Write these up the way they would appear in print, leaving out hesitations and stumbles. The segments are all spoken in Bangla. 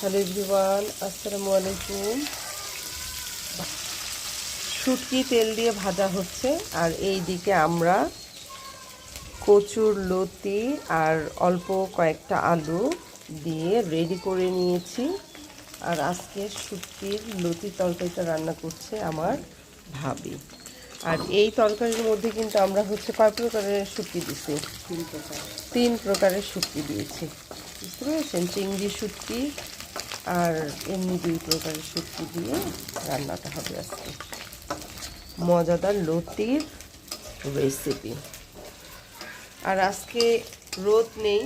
হ্যালো এভরিওয়ান, আসসালামু আলাইকুম। শুটকি তেল দিয়ে ভাজা হচ্ছে, আর এই দিকে আমরা কচুর লতি আর অল্প কয়েকটা আলু দিয়ে রেডি করে নিয়েছি। আর আজকে শুটকির লতি তরকারিটা রান্না করছে আমার ভাবি। আর এই তরকারির মধ্যে কিন্তু আমরা কয় প্রকারের শুটকি দিছি? তিন প্রকারের শুটকি দিয়েছি, বুঝতে পেরেছেন? চিংড়ি শুটকি আর এমনি 2 প্রকারের শুটকি দিয়ে রান্নাটা হবে আজকে। মজাদার লতির রেসিপি। আর আজকে রোদ নেই,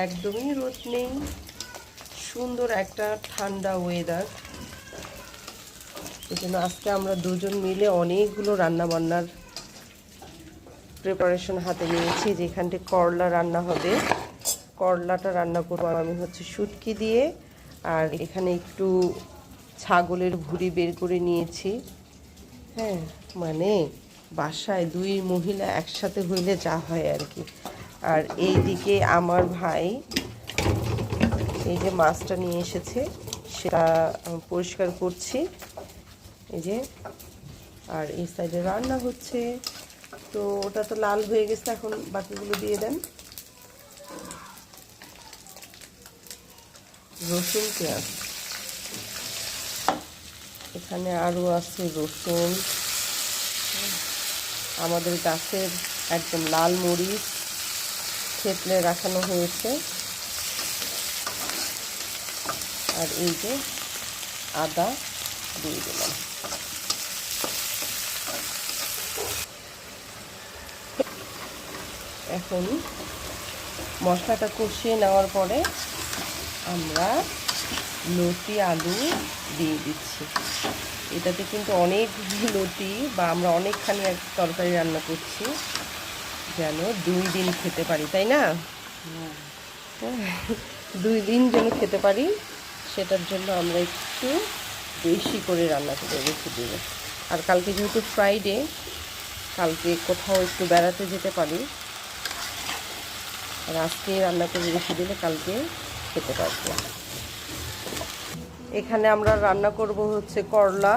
একদমই রোদ নেই, সুন্দর একটা ঠান্ডা ওয়েদার। এই জন্য আজকে আমরা দুজন মিলে অনেকগুলো রান্নাবান্নার প্রিপারেশন হাতে নিয়েছি। যেখানটি করলা রান্না হবে, করলাটা রান্না করবো আমি শুটকি দিয়ে। আর এখানে একটু ছাগলের ভুঁড়ি বের করে নিয়েছি। হ্যাঁ, মানে বাসায় 2 মহিলা একসাথে হইলে যা হয় আর কি। আর এই দিকে আমার ভাই এই যে মাছটা নিয়ে এসেছে, সেটা পরিষ্কার করছি, এই যে। আর এই সাইডে রান্না হচ্ছে, তো ওটা তো লাল হয়ে গেছে, এখন বাকিগুলো দিয়ে দেন। রসুন, পেঁয়াজ, এখানে আরও আছে রসুন, আমাদের গাছের একদম লাল মরিচ থেতলে রাখানো হয়েছে, আর এই যে আদা দিয়ে দিলাম। এখন মশলাটা কষিয়ে নেওয়ার পরে আমরা লতি আলু দিয়ে দিচ্ছি। এটাতে কিন্তু অনেক লতি বা আমরা অনেকখানি তরকারি রান্না করছি, যেন 2 দিন খেতে পারি, তাই না? 2 দিন যেন খেতে পারি, সেটার জন্য আমরা একটু বেশি করে রান্না করে রেখে দেব। আর কালকে যেহেতু ফ্রাইডে, কালকে কোথাও একটু বেড়াতে যেতে পারি, আর আজকে রান্না করে রেখে দিলে কালকে খেতে পারবো। এখানে আমরা রান্না করব করলা,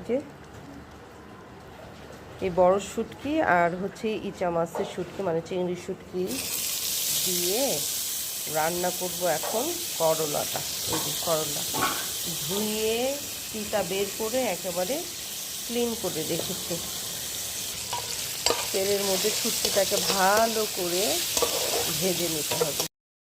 যে এই বড় শুটকি আর ইচা মাছের শুটকি, মানে চিংড়ি শুটকি দিয়ে রান্না করব এখন করলাটা। এই যে করলা ধুয়ে তিতা বের করে একেবারে ক্লিন করে রেখেছি। তেলের মধ্যে শুটকিটাকে ভালো করে ভেজে নিতে হবে।